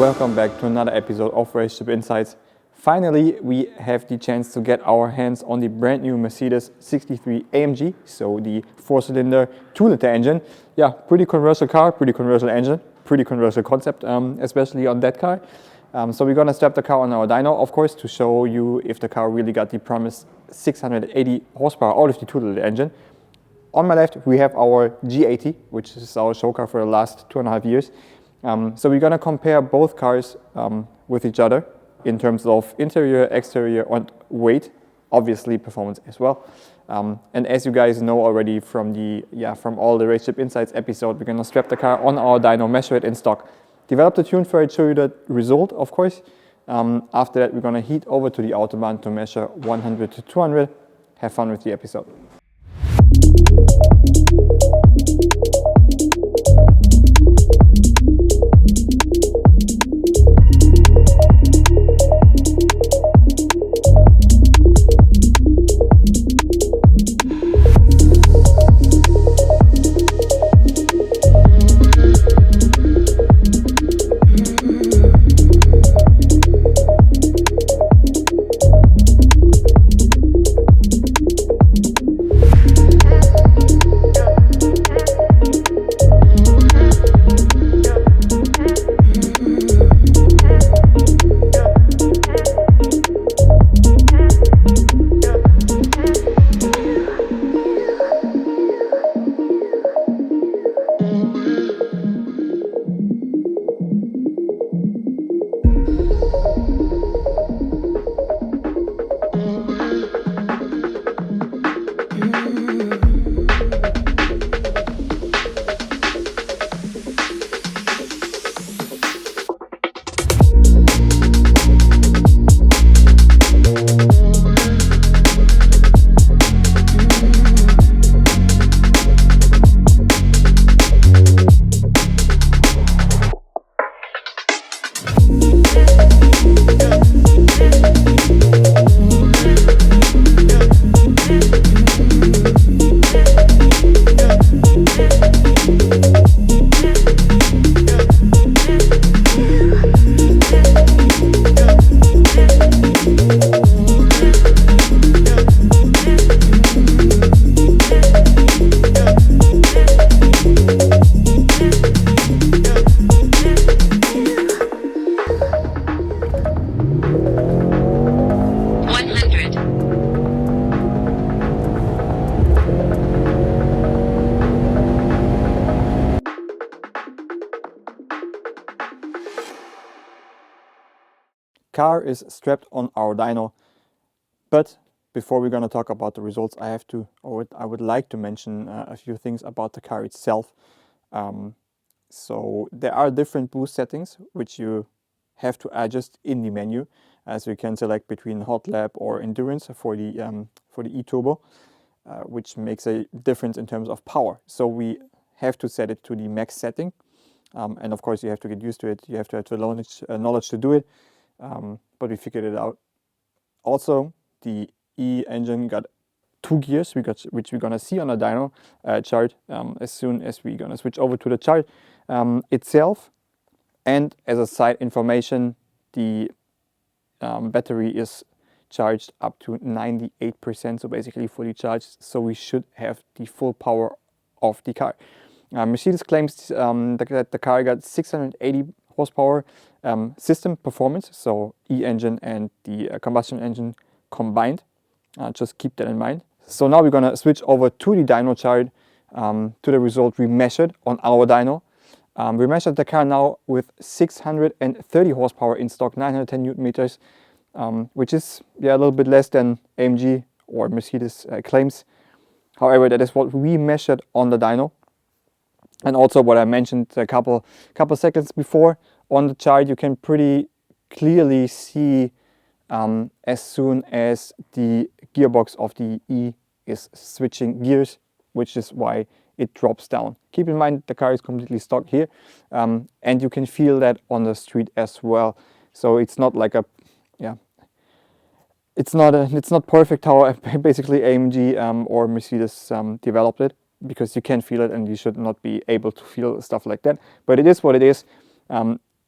Welcome back to another episode of RaceChip Insights. Finally, we have the chance to get our hands on the brand new Mercedes C63 AMG, so the 4-cylinder 2-liter engine. Yeah, pretty controversial car, pretty controversial engine, pretty controversial concept, especially on that car. So we're gonna strap the car on our dyno, of course, to show you if the car really got the promised 680 horsepower out of the 2-liter engine. On my left, we have our G80, which is our show car for the last 2.5 years. So we're gonna compare both cars with each other in terms of interior, exterior, and weight, obviously performance as well. And as you guys know already from all the RaceChip Insights episode, we're gonna strap the car on our dyno, measure it in stock, develop the tune for it, show you the result, of course. After that, we're gonna heat over to the Autobahn to measure 100 to 200. Have fun with the episode. Car is strapped on our dyno, but before we're going to talk about the results, I would like to mention a few things about the car itself. So there are different boost settings which you have to adjust in the menu, as you can select between hot lap or endurance for the e-turbo, which makes a difference in terms of power. So we have to set it to the max setting, and of course you have to get used to it. You have to have the knowledge to do it. But we figured it out. Also, the E engine got 2 gears, which we're gonna see on the dyno chart as soon as we're gonna switch over to the chart itself. And as a side information, the battery is charged up to 98%, so basically fully charged. So we should have the full power of the car. Mercedes claims that the car got 680 horsepower system performance, so E-engine and the combustion engine combined. Just keep that in mind. So now we're gonna switch over to the dyno chart, to the result we measured on our dyno. We measured the car now with 630 horsepower in stock, 910 Newton meters, which is a little bit less than AMG or Mercedes claims. However, that is what we measured on the dyno. And also what I mentioned a couple seconds before, on the chart you can pretty clearly see as soon as the gearbox of the E is switching gears, which is why it drops down. Keep in mind the car is completely stock here, and you can feel that on the street as well. So it's not like it's not perfect how basically AMG or Mercedes developed it, because you can feel it and you should not be able to feel stuff like that. But it is what it is.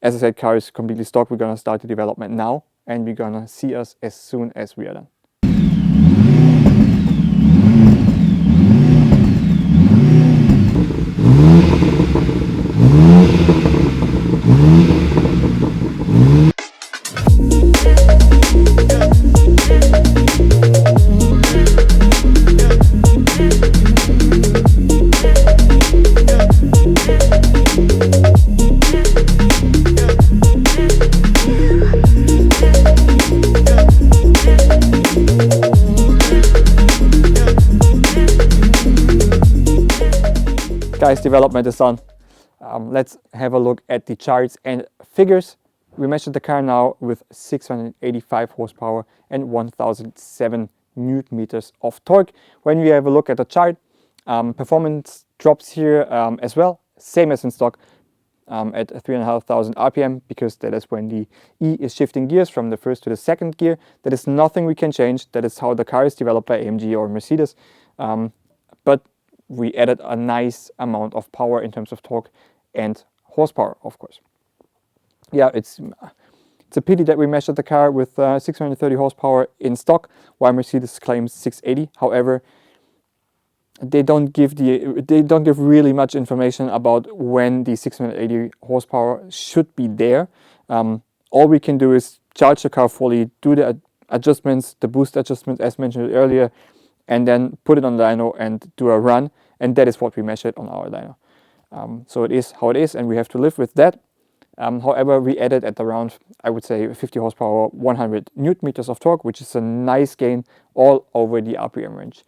as I said, car is completely stock. We're gonna start the development now, and we're gonna see us as soon as we are done. Guys, development is done. Let's have a look at the charts and figures. We measured the car now with 685 horsepower and 1007 newton meters of torque. When we have a look at the chart, performance drops here as well, same as in stock, at 3,500 RPM, because that is when the E is shifting gears from the first to the second gear. That is nothing we can change. That is how the car is developed by AMG or Mercedes. But we added a nice amount of power in terms of torque and horsepower, of course. Yeah, it's a pity that we measured the car with 630 horsepower in stock, while Mercedes claims 680. However, they don't give really much information about when the 680 horsepower should be there. All we can do is charge the car fully, do the adjustments, the boost adjustments as mentioned earlier, and then put it on the dyno and do a run, and that is what we measured on our dyno. So it is how it is, and we have to live with that. However, we added at around, I would say, 50 horsepower, 100 newton meters of torque, which is a nice gain all over the RPM range.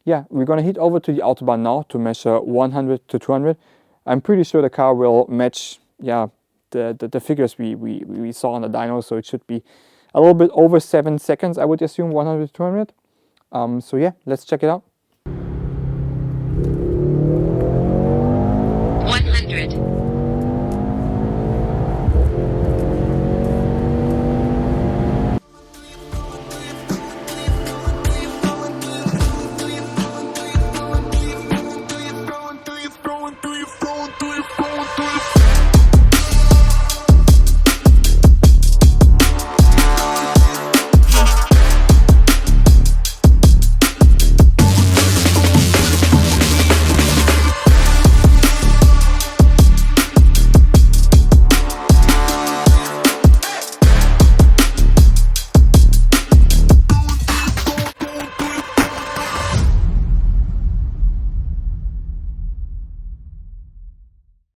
Yeah, we're gonna head over to the Autobahn now to measure 100 to 200. I'm pretty sure the car will match, yeah, the figures we saw on the dyno, so it should be a little bit over 7 seconds, I would assume, 100 to 200. So yeah, let's check it out.